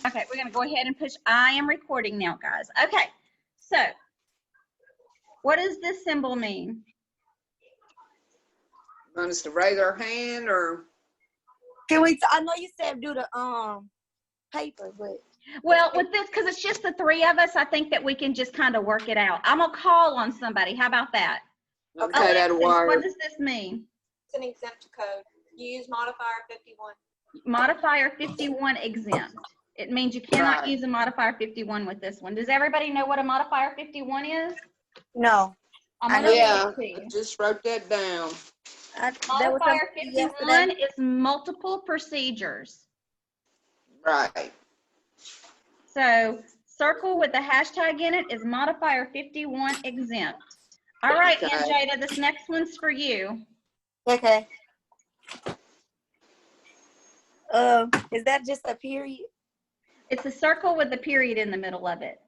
Okay, we're going to go ahead and push. I am recording now, guys. Okay, so what does this symbol mean? Want us to raise our hand or? Can we? I know you said do the paper, but Well, with this, because it's just the three of us, I think that we can just kind of work it out. I'm gonna call on somebody. How about that? Okay, that'll work. What does this mean? It's an exempt code. You use modifier 51. Modifier 51 exempt. It means you cannot Right. use a modifier 51 with this one. Does everybody know what a modifier 51 is? no. I'm gonna read Yeah, it to you. I just wrote that down. Modifier 51 is multiple procedures. Right. So circle with the hashtag in it is modifier 51 exempt. All right, Okay. Aunt Jada, this next one's for you. Okay. Is that just a period? It's a circle with a period in the middle of it.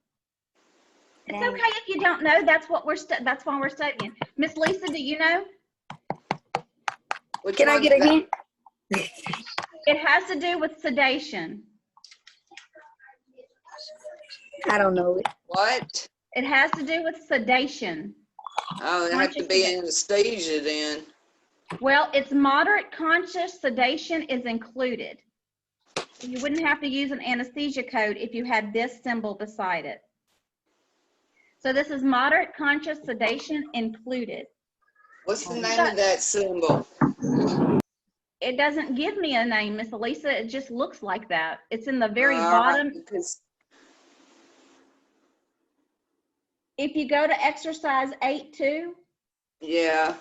It's Dang. okay if you don't know. That's what that's why we're studying. Miss Lisa, do you know? Which Can I one's get a that? hint? It has to do with sedation. I don't know it. What? It has to do with sedation. Oh, it have to be anesthesia then. Well, it's moderate conscious sedation is included. You wouldn't have to use an anesthesia code if you had this symbol beside it. So this is moderate conscious sedation included. What's the name of that symbol? It doesn't give me a name, Miss Elisa. It just looks like that. It's in the very All bottom. right, because If you go to exercise 8.2, yeah.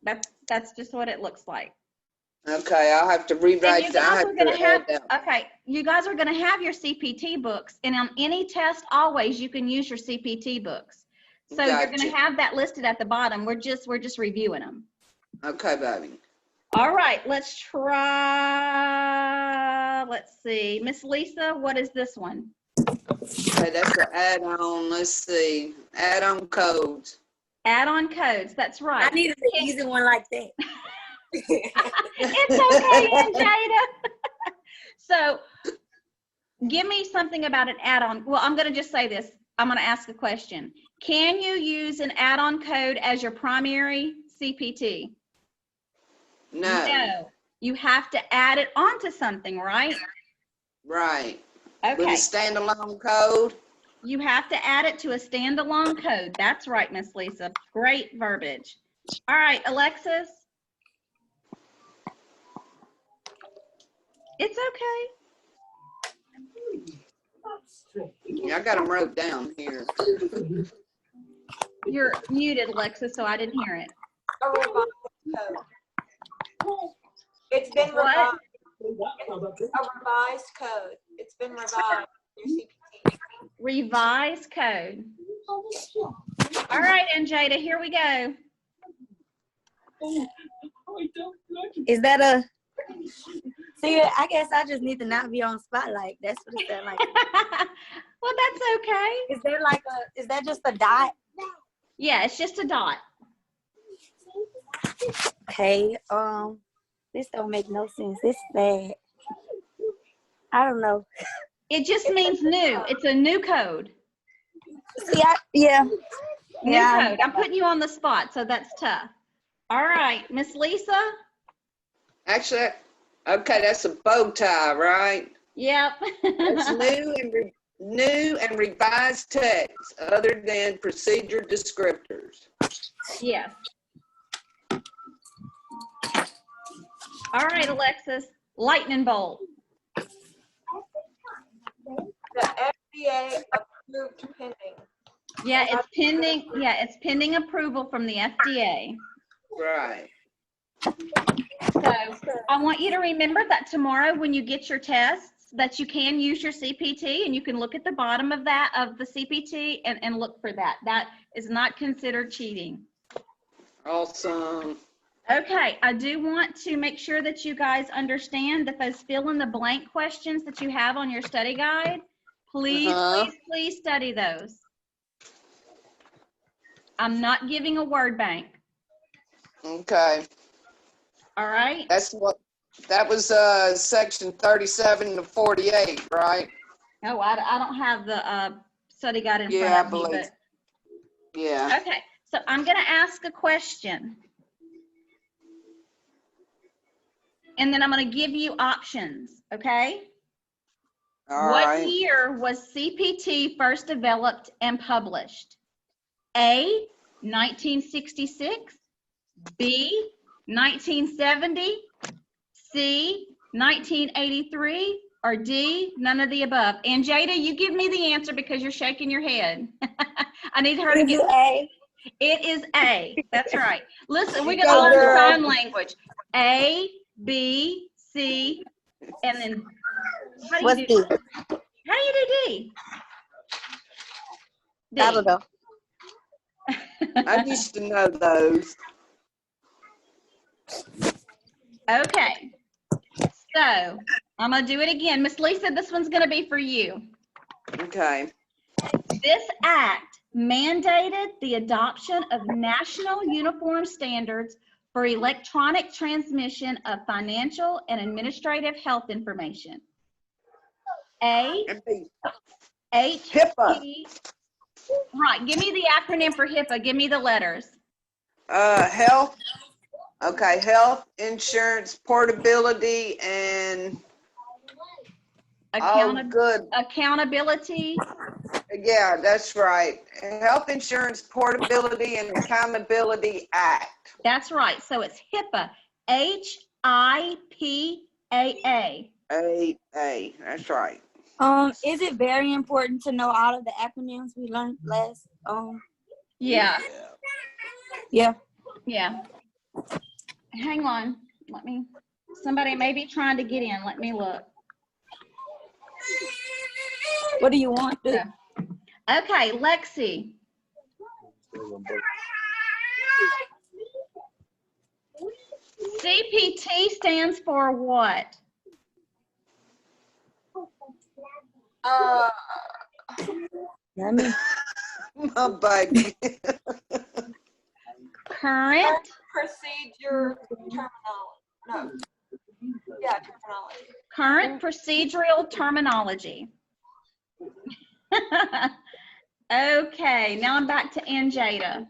that's just what it looks like. Okay, I'll have to And rewrite you that. I guys have are going to to have, add that. okay, you guys are going to have your CPT books, and on any test, always you can use your CPT books. So you're going to Gotcha. have that listed at the bottom. We're just reviewing them. Okay, baby. All right, let's try, let's see. Miss Lisa, what is this one? Okay, that's an add-on. Let's see. Add-on codes. Add-on codes, that's right. I needed an easy one like that. It's okay, Aunt Jada. So give me something about an add-on. Well, I'm going to just say this. I'm going to ask a question. Can you use an add-on code as your primary CPT? No. You have to add it onto something, right? Right. With a Okay. standalone code? You have to add it to a standalone code. That's right, Miss Lisa. Great verbiage. All right, Alexis. It's okay. Yeah, I got them wrote down here. You're muted, Alexis, so I didn't hear it. A revised code. It's been revised. It's a revised code. It's been revised. Your CPT. Revised code. All right, and Jada, here we go. Is that a? See, I guess I just need to not be on spotlight. That's what it sounds like. Well, that's okay. Is there like a? Is that just a dot? Yeah, it's just a dot. Okay. This don't make no sense. This bad. I don't know. It just means new. It's a new code. See, yeah. New code. I'm putting you on the spot, so that's tough. All right, Miss Lisa. Actually, okay, that's a bow tie, right? Yep. It's new and revised text other than procedure descriptors. Yes. All right, Alexis. Lightning bolt. The FDA approved pending. Yeah, it's pending. Yeah, it's pending approval from the FDA. Right. So I want you to remember that tomorrow when you get your tests that you can use your CPT, and you can look at the bottom of that, of the CPT, and look for that. That is not considered cheating. Awesome. Okay, I do want to make sure that you guys understand that those fill in the blank questions that you have on your study guide, please, please study those. I'm not giving a word bank. Okay. All right? That was section 37 to 48, right? Oh, I don't have the study guide in Yeah, I front of me, believe. but Yeah. okay. So I'm going to ask a question. And then I'm going to give you options, okay? All What right. year was CPT first developed and published? A, 1966, B, 1970, C, 1983, or D, none of the above? And Jada, you give me the answer because you're shaking your head. I need her to Is get it A? it is A. That's right. Listen, we're You going to go, learn the girl. sign language. A, B, C, and then how do What's you do? D? How do you do D? D. I don't know. I used to know those. Okay. So I'm going to do it again. Miss Lisa, this one's going to be for you. Okay. This act mandated the adoption of national uniform standards for electronic transmission of financial and administrative health information. A, And B. H, HIPAA. P. Right, give me the acronym for HIPAA. Give me the letters. Health. Okay, health, insurance, portability, and good. Accountability. Yeah, that's right. Health Insurance Portability and Accountability Act. That's right. So it's HIPAA. HIPAA. A. That's right. Is it very important to know all of the acronyms we learned last? Yeah. Yeah. Yeah. Hang on. Somebody may be trying to get in. Let me look. What do you want? Okay, Lexi. CPT stands for what? Let me. My baby. Current Procedure terminology. No. Yeah, terminology. current procedural terminology. Okay, now I'm back to Anjada.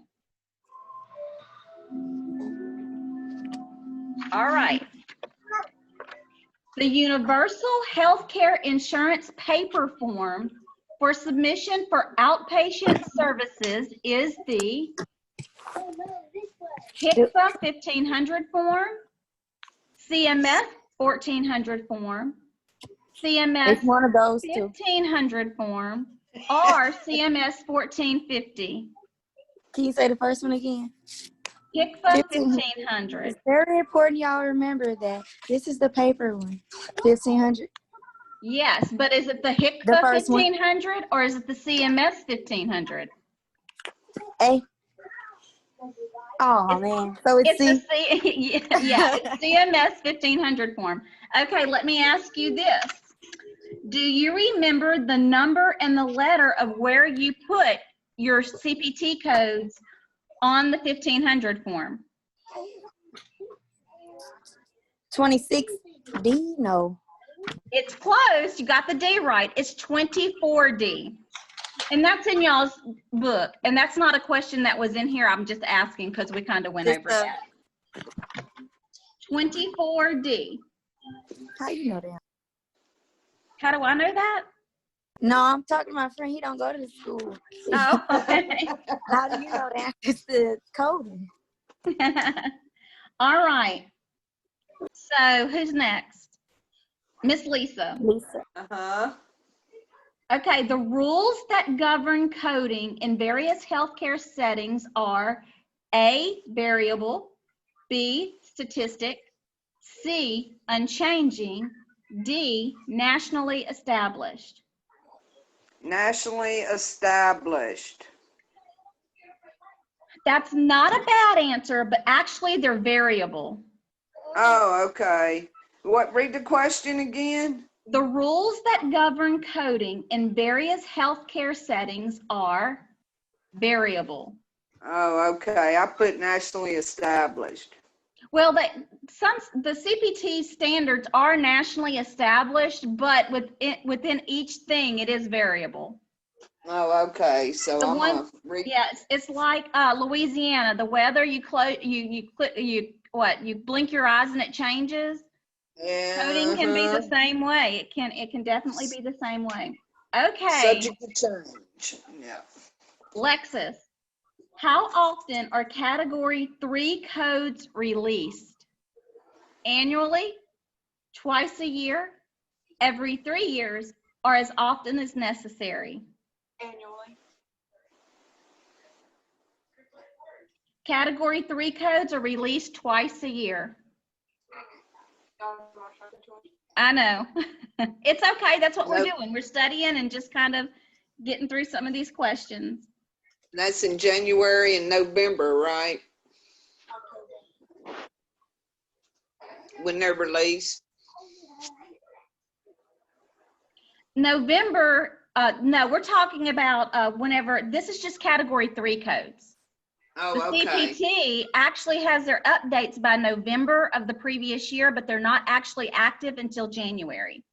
All right. The Universal Healthcare Insurance paper form for submission for outpatient services is the HCFA 1500 form, CMS 1400 form, CMS It's one of those two. 1500 form, or CMS 1450. Can you say the first one again? HCFA 1500. It's very important y'all remember that. This is the paper one. 1500. Yes, but is it the The HCFA first one. 1500 or is it the CMS 1500? A. Oh man. So it's C. Yeah, it's CMS 1500 form. Okay, let me ask you this. Do you remember the number and the letter of where you put your CPT codes on the 1500 form? 26D? No. It's close. You got the D right. It's 24D. And that's in y'all's book. And that's not a question that was in here. I'm just asking because we kind of went over that. 24D. How you know that? How do I know that? No, I'm talking to my friend. He don't go to the school. Oh, okay. How do you know that? It's the coding. All right. So who's next? Miss Lisa. Lisa. Uh-huh. Okay, the rules that govern coding in various healthcare settings are A, variable, B, statistic, C, unchanging, D, nationally established. Nationally established. That's not a bad answer, but actually they're variable. Oh, okay. Read the question again? The rules that govern coding in various healthcare settings are variable. Oh, okay. I put nationally established. Well, the CPT standards are nationally established, but within each thing, it is variable. Oh, okay, so The I'm one, gonna read. yeah, it's like Louisiana. The weather, you blink your eyes and it changes. Coding can be the same way. It can definitely be the same way. Okay, Subject to change, yeah. Lexus. How often are Category 3 codes released? Annually, twice a year, every 3 years, or as often as necessary? Annually. Category 3 codes are released twice a year. I know. It's okay. That's what we're doing. We're studying and just kind of getting through some of these questions. That's in January and November, right? When they're released? November, no, we're talking about whenever, this is just Category 3 codes. Oh, The okay. CPT actually has their updates by November of the previous year, but they're not actually active until January.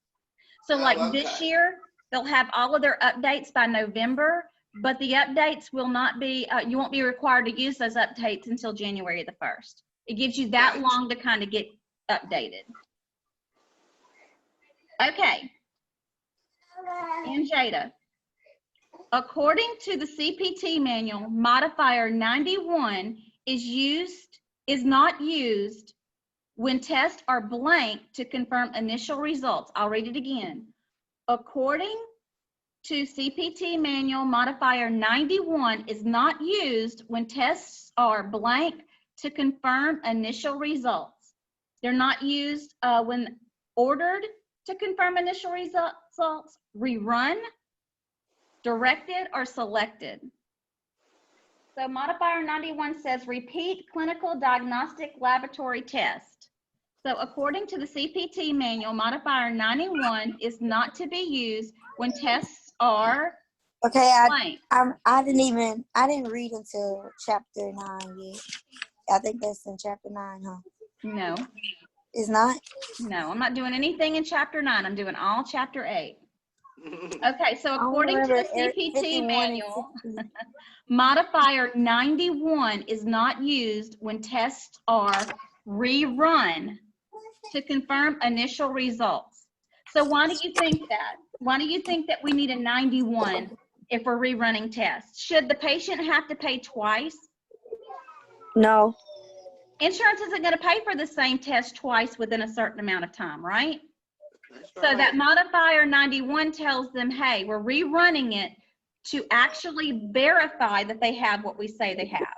So like this okay. year, they'll have all of their updates by November, but the updates will not be, you won't be required to use those updates until January the 1st. It gives you that Gotcha. long to kind of get updated. Okay. And Jada. According to the CPT manual, modifier 91 is not used when tests are blank to confirm initial results. I'll read it again. According to CPT manual, modifier 91 is not used when tests are blank to confirm initial results. They're not used when ordered to confirm initial results, rerun, directed, or selected. So modifier 91 says repeat clinical diagnostic laboratory test. So according to the CPT manual, modifier 91 is not to be used when tests are blank. I didn't read until chapter 9 yet. I think that's in chapter 9, huh? No. It's not? No, I'm not doing anything in chapter 9. I'm doing all chapter 8. Okay, so according to the CPT manual, modifier 91 is not used when tests are rerun to confirm initial results. So why do you think that? Why do you think that we need a 91 if we're rerunning tests? Should the patient have to pay twice? No. Insurance isn't going to pay for the same test twice within a certain amount of time, right? Right. So that modifier 91 tells them, hey, we're rerunning it to actually verify that they have what we say they have.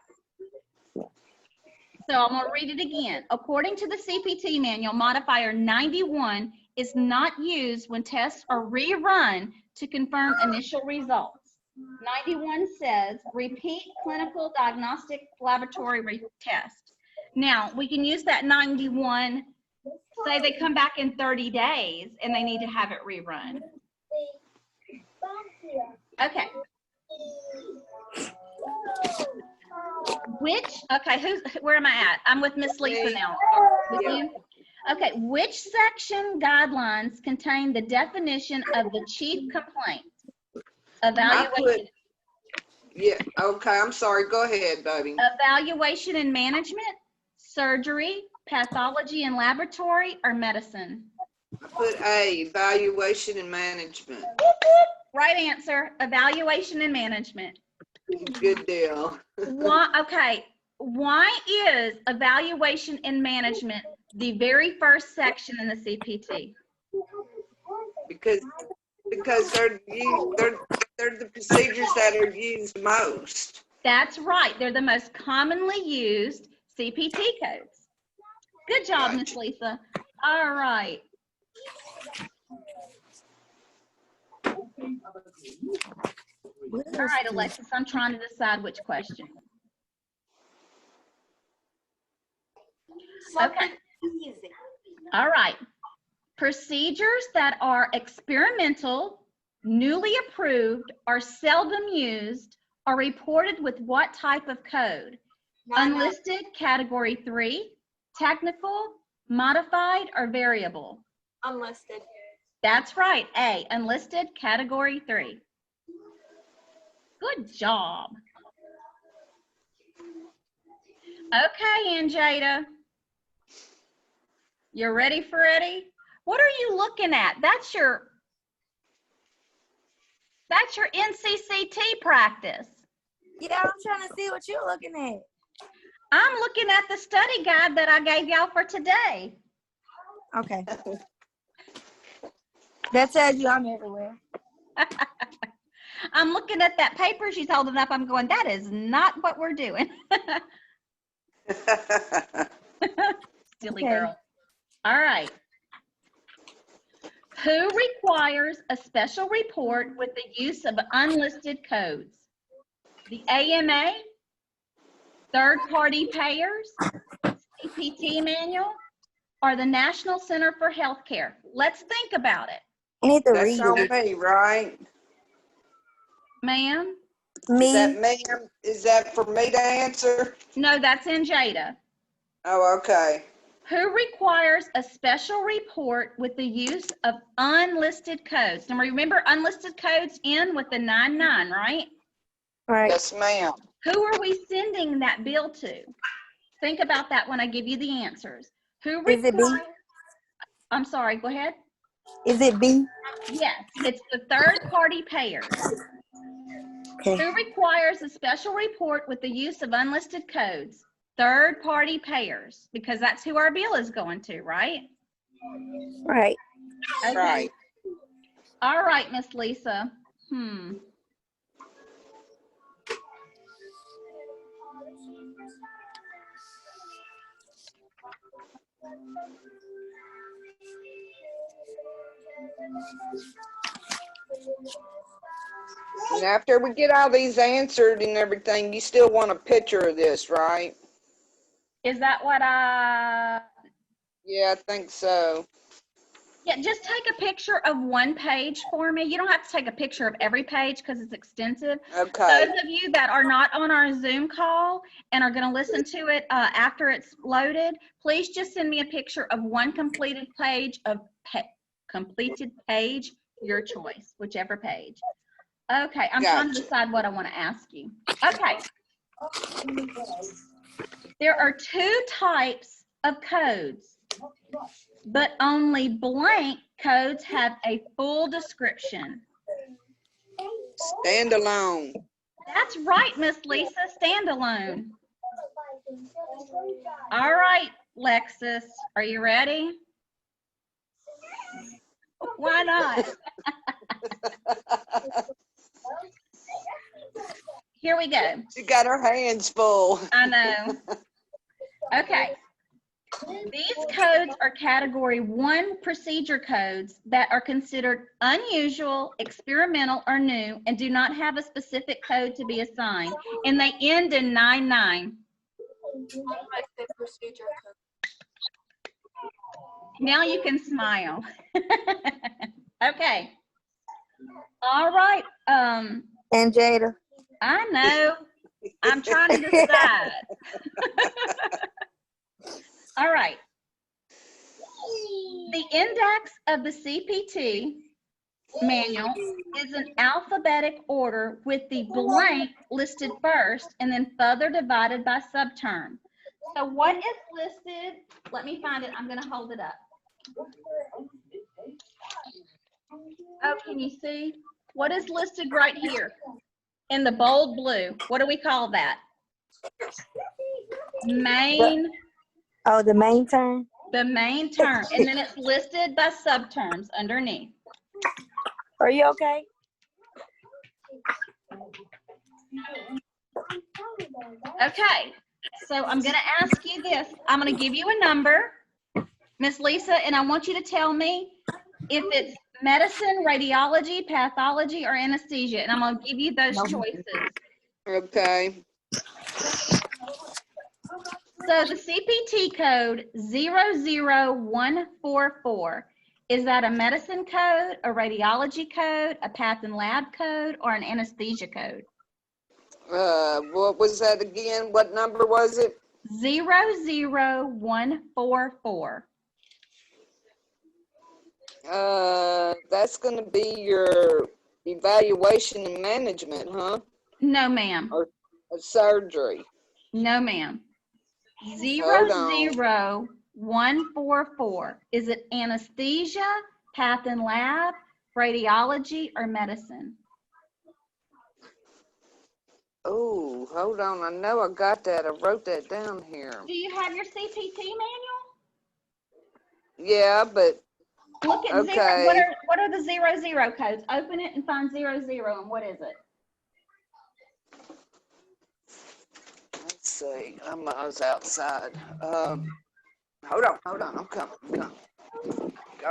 So I'm going to read it again. According to the CPT manual, modifier 91 is not used when tests are rerun to confirm initial results. 91 says repeat clinical diagnostic laboratory test. Now, we can use that 91. Say they come back in 30 days and they need to have it rerun. Okay. Where am I at? I'm with Miss Lisa now. With you? Okay, which section guidelines contain the definition of the chief complaint? Evaluation. Okay, I'm sorry. Go ahead, baby. Evaluation and management, surgery, pathology and laboratory, or medicine? I put A, evaluation and management. Right answer, evaluation and management. Good deal. Okay, why is evaluation and management the very first section in the CPT? Because they're the procedures that are used most. That's right, they're the most commonly used CPT codes. Good job, Miss Lisa. All right. All right, Alexis, I'm trying to decide which question. Okay. All right. Procedures that are experimental, newly approved, or seldom used are reported with what type of code? Unlisted, category 3, technical, modified, or variable? Unlisted. That's right. A, unlisted, category 3. Good job. Okay, Anjada. You're ready, Freddie? What are you looking at? That's your NCCT practice. Yeah, I'm trying to see what you're looking at. I'm looking at the study guide that I gave y'all for today. Okay. That tells you I'm everywhere. I'm looking at that paper she's holding up. I'm going, that is not what we're doing. Silly Okay. girl. All right. Who requires a special report with the use of unlisted codes? The AMA, third-party payers, Cpt Manual, or the National Center for Healthcare? Let's think about it. I need to That's read on it. me, right? Ma'am? Is that Me? me? Is that for me to answer? No, that's in Jada. Oh, okay. Who requires a special report with the use of unlisted codes? Now remember, unlisted codes end with the 99, right? Right. Yes, ma'am. Who are we sending that bill to? Think about that when I give you the answers. Who Is it B? requires, I'm sorry, go ahead. Is it B? Yes, it's the third-party payers. Okay. Who requires a special report with the use of unlisted codes? Third-party payers, because that's who our bill is going to, right? Right. Okay. Right. All right, Miss Lisa. And after we get all these answered and everything, you still want a picture of this, right? Is that what Yeah, I think so. yeah, just take a picture of one page for me. You don't have to take a picture of every page because it's extensive. Okay. Those of you that are not on our Zoom call and are going to listen to it after it's loaded, please just send me a picture of one completed page your choice, whichever page. Okay, I'm trying to Gotcha. decide what I want to ask you. Okay. There are 2 types of codes, but only blank codes have a full description. Standalone. That's right, Miss Lisa, standalone. All right, Lexus, are you ready? Why not? Here we go. She got her hands full. I know. Okay. These codes are category 1 procedure codes that are considered unusual, experimental, or new, and do not have a specific code to be assigned. And they end in 99. Unlisted procedure code. Now you can smile. Okay. All right. And Jada. I know. I'm trying to decide. All right. The index of the CPT manual is in alphabetic order with the blank listed first and then further divided by subterm. So what is listed? Let me find it. I'm going to hold it up. Oh, can you see? What is listed right here in the bold blue? What do we call that? Main. Oh, the main term? The main term, and then it's listed by subterms underneath. Are you okay? Okay, so I'm going to ask you this. I'm going to give you a number, Miss Lisa, and I want you to tell me if it's medicine, radiology, pathology, or anesthesia, and I'm going to give you those choices. Okay. So the CPT code 00144, is that a medicine code, a radiology code, a path and lab code, or an anesthesia code? What was that again? What number was it? 00144. That's gonna be your evaluation and management, huh? No, ma'am. Or surgery. No, ma'am. Hold on. 00144. Is it anesthesia, path and lab, radiology, or medicine? Oh, hold on. I know I got that. I wrote that down here. Do you have your CPT manual? Yeah, but Look at okay. zero. What are the 00 codes? Open it and find 00, and what is it? Let's see. I was outside. Hold on. I'm coming. Got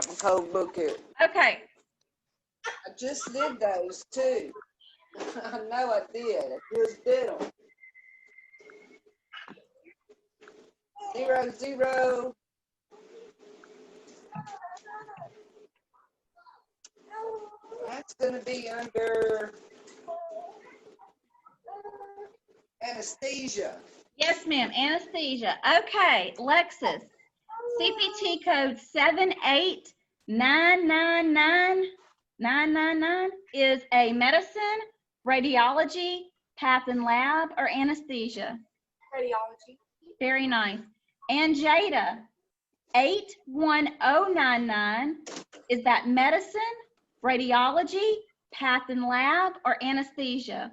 my code book here. Okay. I just did those too. I know I did. I just did them. 00. That's going to be under anesthesia. Yes, ma'am. Anesthesia. Okay. Lexus. CPT code 78999 is a medicine, radiology, path and lab, or anesthesia. Radiology. Very nice. And Jada, 81099, is that medicine, radiology, path and lab, or anesthesia?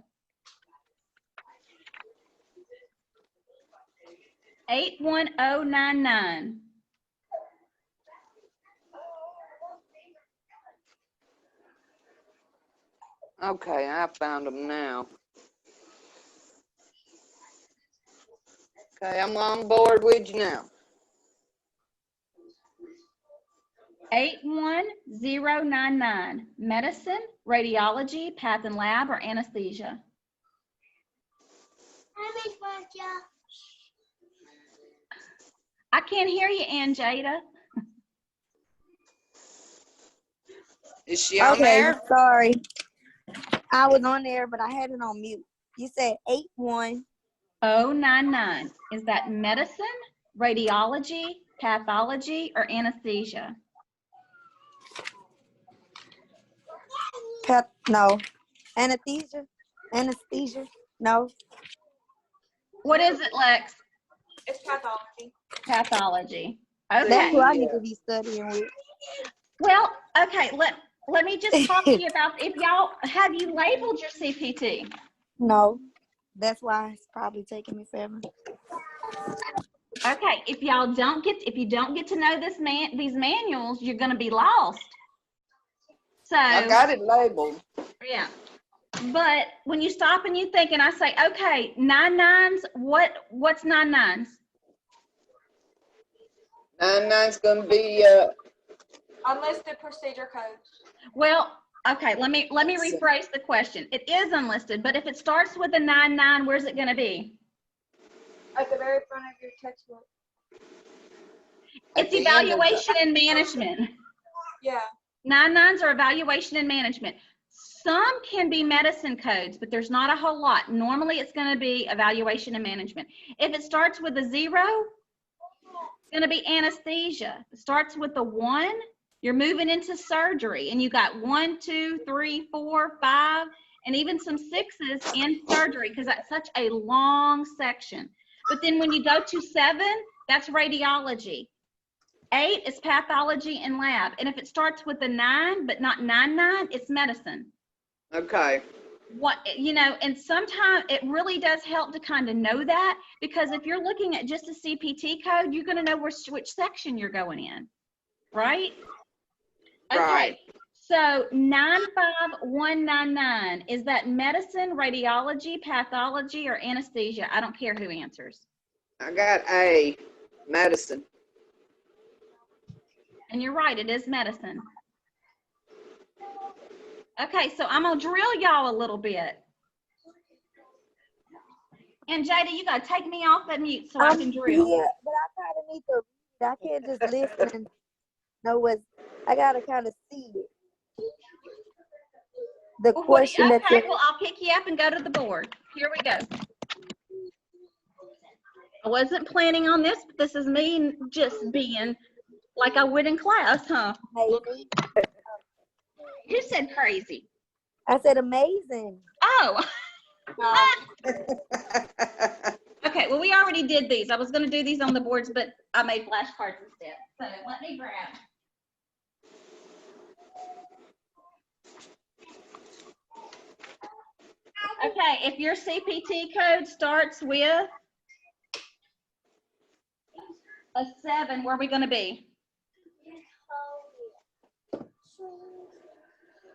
81099. Okay, I found them now. Okay, I'm on board with you now. 81099. Medicine, radiology, path and lab, or anesthesia? I can't hear you, Ann Jada. Is she on Okay, there? sorry. I was on there, but I had it on mute. You said 099. Is that medicine, radiology, pathology, or anesthesia? No. Anesthesia? No. What is it, Lex? It's pathology. Pathology. That's Okay. what I need to be studying with. Well, okay, let me just talk to you about, if y'all, have you labeled your CPT? No. That's why it's probably taking me forever. Okay, if you don't get to know these manuals, you're gonna be lost. So I got it labeled. yeah. But when you stop and you think, and I say, okay, 99s, what's 99s? 99's gonna be Unlisted procedure codes. Well, okay, let me rephrase the question. It is unlisted, but if it starts with a 99, where's it gonna be? At the very front of your textbook. It's evaluation and management. Yeah. 99s are evaluation and management. Some can be medicine codes, but there's not a whole lot. Normally, it's going to be evaluation and management. If it starts with a 0, it's going to be anesthesia. If it starts with a 1, you're moving into surgery, and you got 1, 2, 3, 4, 5, and even some 6s in surgery because that's such a long section. But then when you go to 7, that's radiology. 8 is pathology and lab. And if it starts with a 9, but not 99, it's medicine. okay. And sometimes it really does help to kind of know that, because if you're looking at just a CPT code, you're going to know which section you're going in, right? Okay. Right. So 95199, is that medicine, radiology, pathology, or anesthesia? I don't care who answers. I got A, medicine. And you're right, it is medicine. Okay, so I'm gonna drill y'all a little bit. And Jada, you gotta take me off that mute so I can drill. Yeah, but I kind of need to read. I can't just listen and know what. I gotta kind of see it. The question okay, well, I'll pick you up and go to the board. Here we go. I wasn't planning on this, but this is me just being like I would in class, huh? Amazing. Who said crazy? I said amazing. Oh, No. okay. Well, we already did these. I was going to do these on the boards, but I made flashcards instead. So let me grab. Okay, if your CPT code starts with a 7, where are we going to be?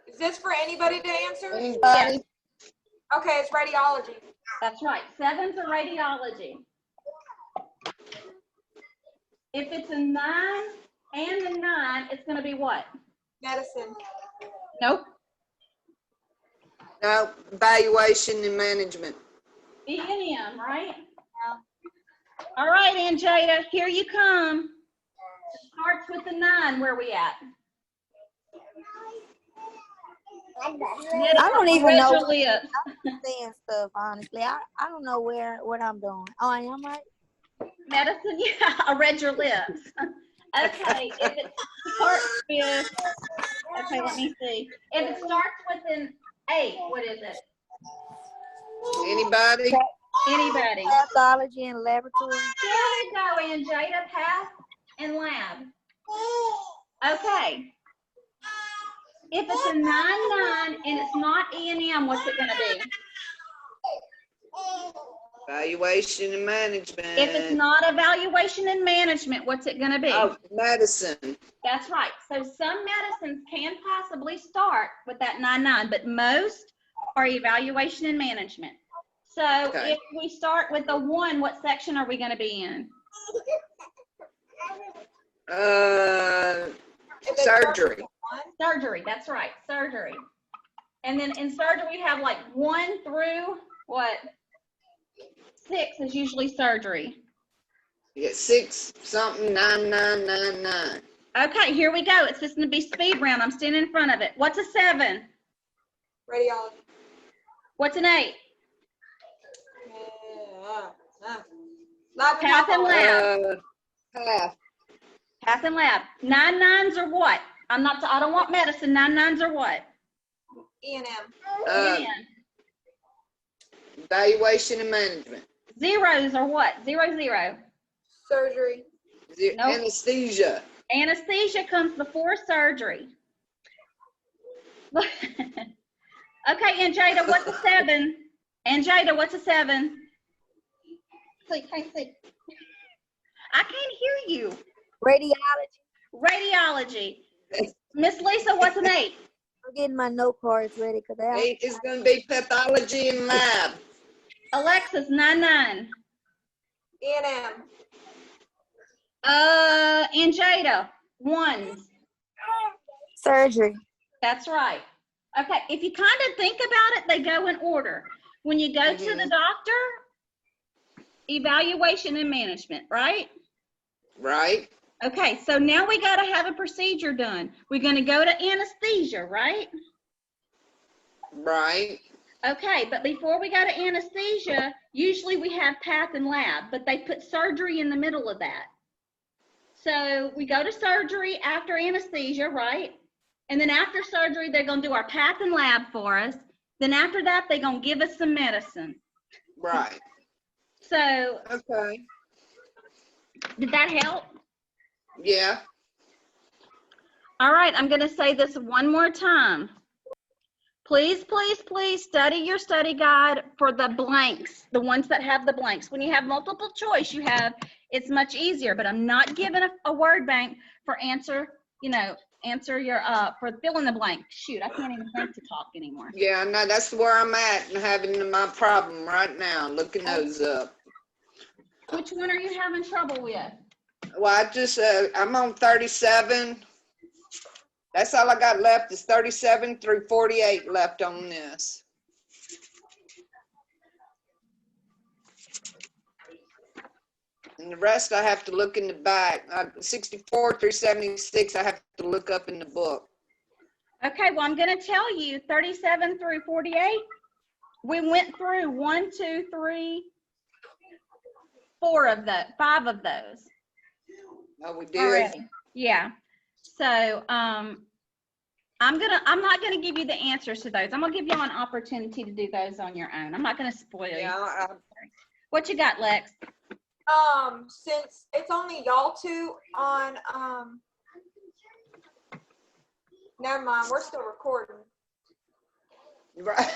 Is this for anybody to answer? Anybody? Okay, it's radiology. That's right. 7 for radiology. If it's a 9 and a 9, it's going to be what? Medicine. Nope. No, evaluation and management. E&M, right? All right, Anjada, here you come. It starts with the 9. Where are we at? I don't even Read know your what lips. I'm saying stuff, honestly. I don't know what I'm doing. Oh, I am right? Medicine, yeah, I read your lips. Okay, if it starts with, okay, let me see. If it starts with an 8, what is it? Anybody? Anybody? Pathology and laboratory. There we go, Anjada, path and lab. Okay. If it's a 9-9 and it's not E&M, what's it gonna be? Evaluation and management. If it's not evaluation and management, what's it gonna be? Oh, medicine. That's right. So some medicines can possibly start with that 9-9, but most are evaluation and management. So Okay. if we start with a 1, what section are we gonna be in? Surgery. Surgery, that's right, surgery. And then in surgery, we have like 1 through what? 6 is usually surgery. You get 6 something 9999. Okay, here we go. It's just gonna be speed round. I'm standing in front of it. What's a 7? Radiology. What's an 8? Lab and Path and pathology. lab. Path. Path and lab. 9-9s are what? I don't want medicine. 9-9s are what? E&M. E&M. Evaluation and management. Zeros are what? 0-0. Surgery. Nope. Anesthesia. Anesthesia comes before surgery. Okay, Anjada, what's a 7? Anjada, what's a 7? Sleep, can't sleep. I can't hear you. Radiology. Radiology. Miss Lisa, what's an 8? I'm getting my note cards ready because 8 is going to be pathology and lab. Alexis, 9-9. E&M. Anjada, 1s. surgery. That's right. Okay, if you kind of think about it, they go in order. When you go to the doctor, evaluation and management, right? Right. Okay, so now we got to have a procedure done. We're going to go to anesthesia, right? Right. Okay, but before we go to anesthesia, usually we have path and lab, but they put surgery in the middle of that. So we go to surgery after anesthesia, right? And then after surgery, they're going to do our path and lab for us. Then after that, they're going to give us some medicine. Right. So Okay. did that help? Yeah. All right, I'm going to say this one more time. Please, please, please study your study guide for the blanks, the ones that have the blanks. When you have multiple choice, it's much easier, but I'm not giving a word bank for answer your, for fill in the blank. Shoot, I can't even think to talk anymore. Yeah, no, that's where I'm at and having my problem right now, looking those up. Which one are you having trouble with? Well, I'm on 37. That's all I got left is 37 through 48 left on this. And the rest I have to look in the back. 64 through 76 I have to look up in the book. Okay, well, I'm going to tell you 37 through 48. We went through 1, 2, 3, 5 of those Oh, we did. already. Yeah. So, I'm not gonna give you the answers to those. I'm gonna give y'all an opportunity to do those on your own. I'm not gonna spoil you. Yeah, What you got, Lex? Since it's only y'all two on, never mind, we're still recording. right.